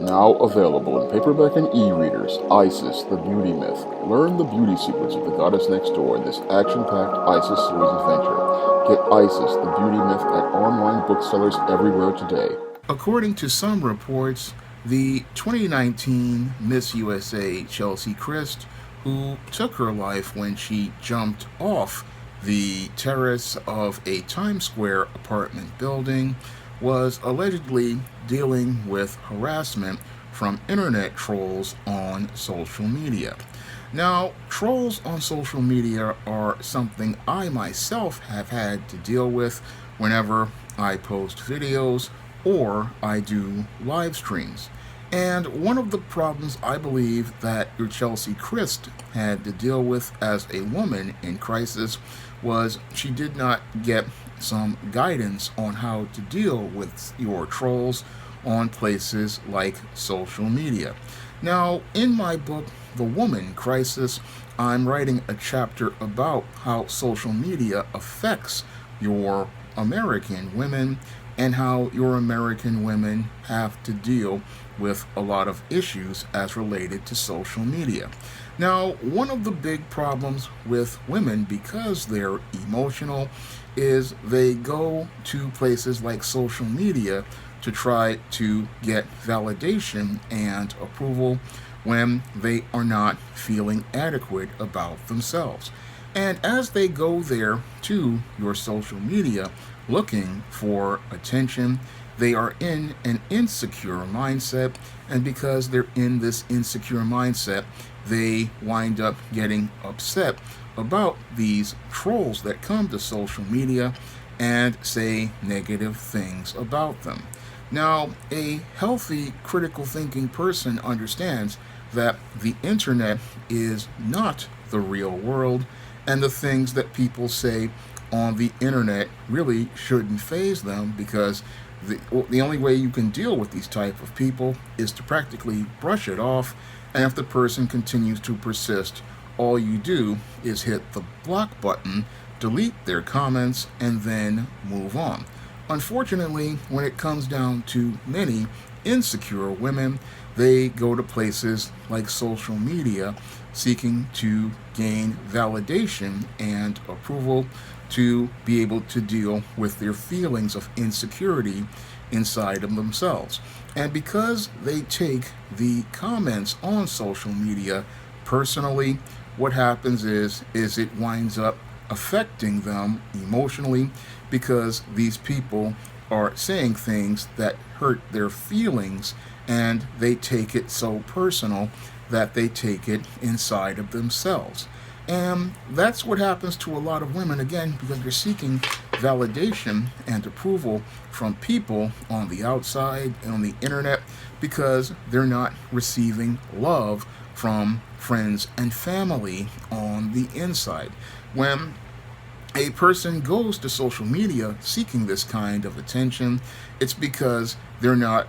Now available in paperback and e-readers, Isis, the Beauty Myth. Learn the beauty secrets of the goddess next door in this action-packed Isis series adventure. Get Isis, the Beauty Myth at online booksellers everywhere today. According to some reports, the 2019 Miss USA Chelsea Kryst, who took her life when she jumped off the terrace of a Times Square apartment building, was allegedly dealing with harassment from internet trolls on social media. Now, trolls on social media are something I myself have had to deal with whenever I post videos or I do live streams. And one of the problems I believe that your Chelsea Kryst had to deal with as a woman in crisis was she did not get some guidance on how to deal with your trolls on places like social media. Now, in my book, The Woman Crisis, I'm writing a chapter about how social media affects your American women and how your American women have to deal with a lot of issues as related to social media. Now, one of the big problems with women, because they're emotional, is they go to places like social media to try to get validation and approval when they are not feeling adequate about themselves. And as they go there to your social media looking for attention, they are in an insecure mindset, and because they're in this insecure mindset, they wind up getting upset about these trolls that come to social media and say negative things about them. Now, a healthy critical thinking person understands that the internet is not the real world, and the things that people say on the internet really shouldn't faze them, because the only way you can deal with these type of people is to practically brush it off, and if the person continues to persist, all you do is hit the block button, delete their comments, and then move on. Unfortunately, when it comes down to many insecure women, they go to places like social media seeking to gain validation and approval to be able to deal with their feelings of insecurity inside of themselves. And because they take the comments on social media personally, what happens is it winds up affecting them emotionally, because these people are saying things that hurt their feelings, and they take it so personal that they take it inside of themselves. And that's what happens to a lot of women, again, because they're seeking validation and approval from people on the outside and on the internet, because they're not receiving love from friends and family on the inside. When a person goes to social media seeking this kind of attention, it's because they're not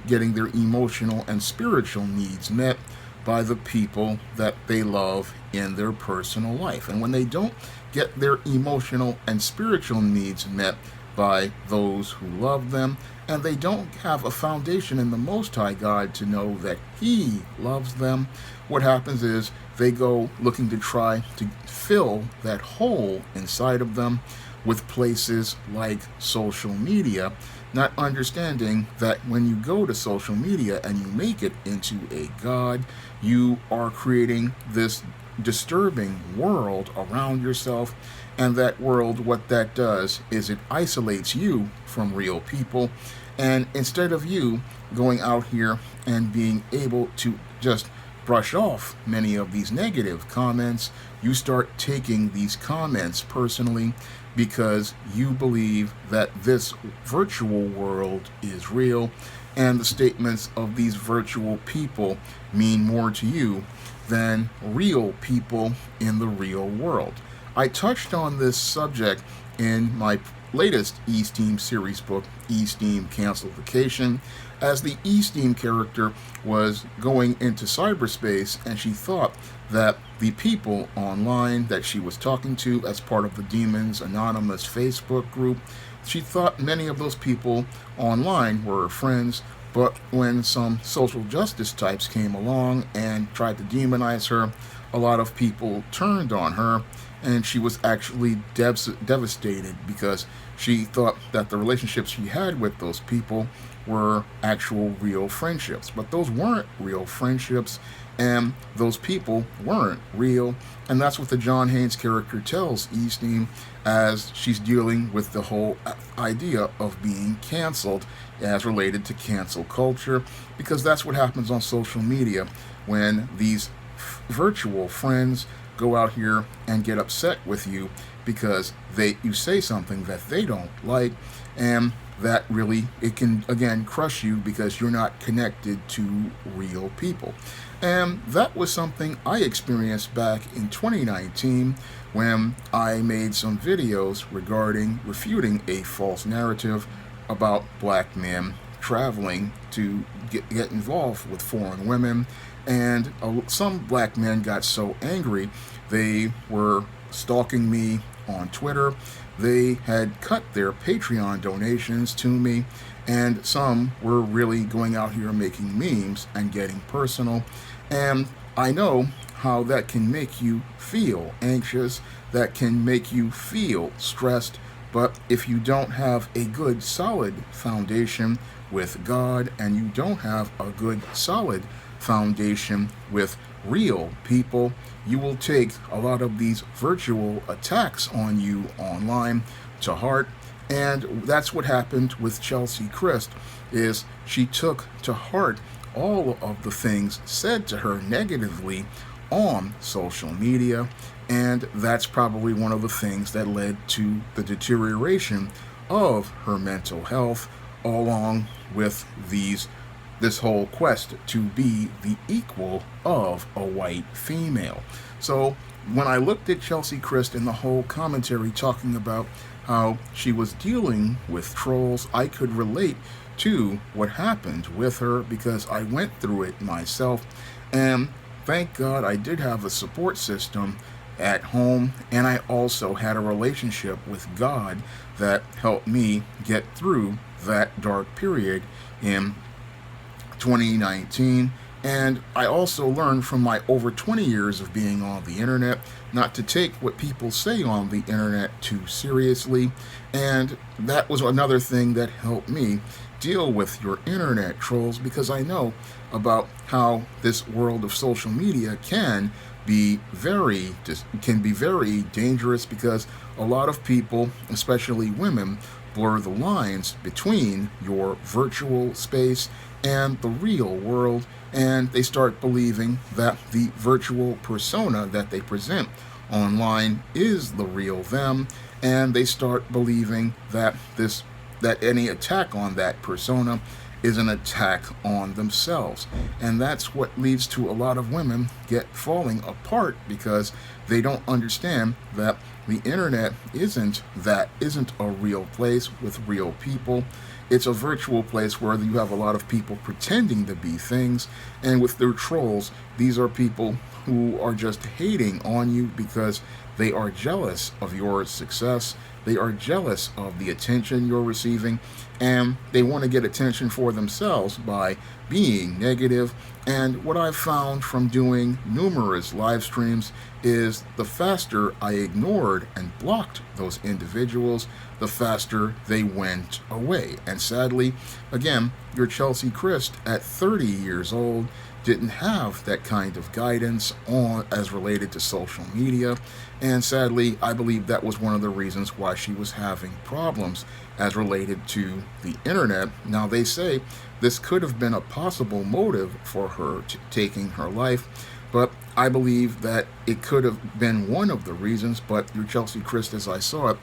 getting their emotional and spiritual needs met by the people that they love in their personal life. And when they don't get their emotional and spiritual needs met by those who love them, and they don't have a foundation in the Most High God to know that He loves them, what happens is they go looking to try to fill that hole inside of them with places like social media, not understanding that when you go to social media and you make it into a god, you are creating this disturbing world around yourself. And that world, what that does is it isolates you from real people. And instead of you going out here and being able to just brush off many of these negative comments, you start taking these comments personally, because you believe that this virtual world is real, and the statements of these virtual people mean more to you than real people in the real world. I touched on this subject in my latest E-Steam series book, E-Steam Cancel Vacation, as the E-Steam character was going into cyberspace, and she thought that the people online that she was talking to as part of the Demons Anonymous Facebook group, she thought many of those people online were her friends, But when some social justice types came along and tried to demonize her, a lot of people turned on her, and she was actually devastated because she thought that the relationships she had with those people were actual real friendships. But those weren't real friendships, and those people weren't real. And that's what the John Haynes character tells Eastine as she's dealing with the whole idea of being canceled as related to cancel culture, because that's what happens on social media when these virtual friends go out here and get upset with you because you say something that they don't like, and that really, it can again crush you because you're not connected to real people. And that was something I experienced back in 2019 when I made some videos regarding refuting a false narrative about black men traveling to get involved with foreign women. And some black men got so angry, they were stalking me on Twitter. They had cut their Patreon donations to me, and some were really going out here making memes and getting personal. And I know how that can make you feel anxious, that can make you feel stressed. But if you don't have a good solid foundation with God, and you don't have a good solid foundation with real people, you will take a lot of these virtual attacks on you online to heart. And that's what happened with Cheslie Kryst, is she took to heart all of the things said to her negatively on social media, and that's probably one of the things that led to the deterioration of her mental health, along with this whole quest to be the equal of a white female. So when I looked at Cheslie Kryst and the whole commentary talking about how she was dealing with trolls, I could relate to what happened with her because I went through it myself. And thank God I did have a support system at home, and I also had a relationship with God that helped me get through that dark period in 2019. And I also learned from my over 20 years of being on the internet not to take what people say on the internet too seriously. And that was another thing that helped me deal with your internet trolls, because I know about how this world of social media can be very dangerous, because a lot of people, especially women, blur the lines between your virtual space and the real world, and they start believing that the virtual persona that they present online is the real them, and they start believing that any attack on that persona is an attack on themselves. And that's what leads to a lot of women falling apart, because they don't understand that the internet isn't a real place with real people. It's a virtual place where you have a lot of people pretending to be things, and with their trolls, these are people who are just hating on you because they are jealous of your success. They are jealous of the attention you're receiving, and they want to get attention for themselves by being negative. And what I've found from doing numerous live streams is the faster I ignored and blocked those individuals, the faster they went away. And sadly, again, your Cheslie Kryst at 30 years old didn't have that kind of guidance as related to social media, and sadly I believe that was one of the reasons why she was having problems as related to the internet. Now, they say this could have been a possible motive for her taking her life, but I believe that it could have been one of the reasons. But your Cheslie Kryst, as I saw it,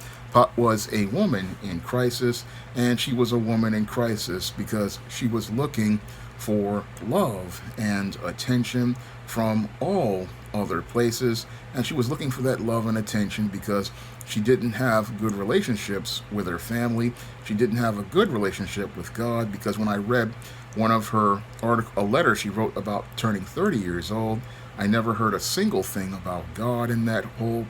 was a woman in crisis, and she was a woman in crisis because she was looking for love and attention from all other places, and she was looking for that love and attention because she didn't have good relationships with her family. She didn't have a good relationship with God, because when I read one of her a letter she wrote about turning 30 years old, I never heard a single thing about God in that whole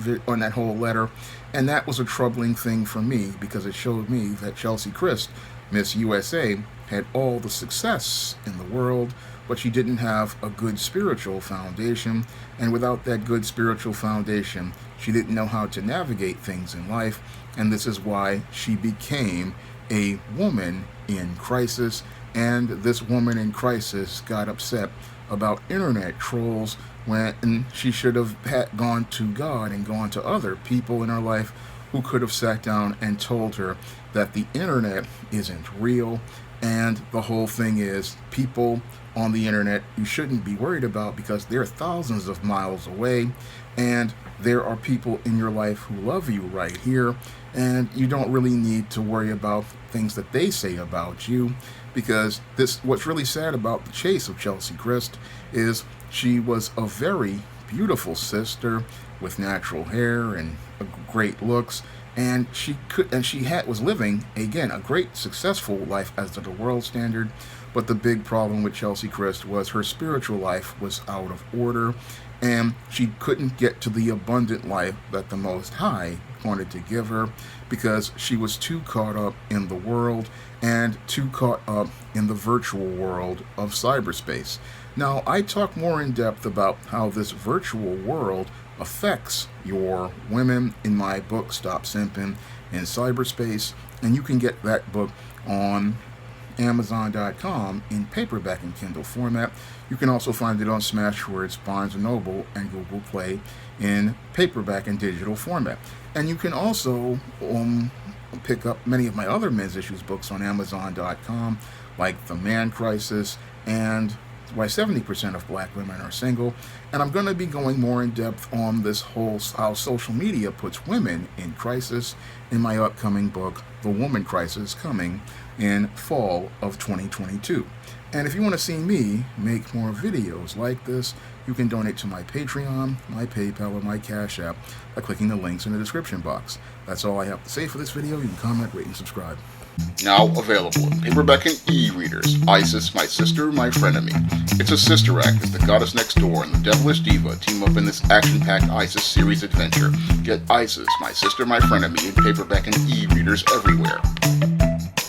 letter, and that was a troubling thing for me, because it showed me that Cheslie Kryst Miss USA had all the success in the world, but she didn't have a good spiritual foundation, and without that good spiritual foundation, she didn't know how to navigate things in life, and this is why she became a woman in crisis. And this woman in crisis got upset about internet trolls when she should have gone to God and gone to other people in her life who could have sat down and told her that the internet isn't real. And the whole thing is, people on the internet you shouldn't be worried about because they're thousands of miles away, and there are people in your life who love you right here, and you don't really need to worry about things that they say about you, because what's really sad about the chase of Cheslie Kryst is she was a very beautiful sister with natural hair and great looks, and she was living again a great successful life as to the world standard. But the big problem with Cheslie Kryst was her spiritual life was out of order, and she couldn't get to the abundant life that the Most High wanted to give her because she was too caught up in the world and too caught up in the virtual world of cyberspace. Now, I talk more in depth about how this virtual world affects your women in my book, Stop Simping in Cyberspace, and you can get that book on Amazon.com in paperback and Kindle format. You can also find it on Smashwords, Barnes & Noble, and Google Play in paperback and digital format. And you can also pick up many of my other men's issues books on Amazon.com, like The Man Crisis and Why 70% of Black Women Are Single. And I'm going to be going more in depth on this whole how social media puts women in crisis in my upcoming book, The Woman Crisis, coming in fall of 2022. And if you want to see me make more videos like this, you can donate to my Patreon, my PayPal, or my Cash App by clicking the links in the description box. That's all I have to say for this video. You can comment, rate, and subscribe. Now available in paperback and e-readers, Isis, My Sister, My Frenemy. It's a sister act as the goddess next door and the devilish diva team up in this action-packed Isis series adventure. Get Isis, My Sister, My Frenemy in paperback and e-readers everywhere.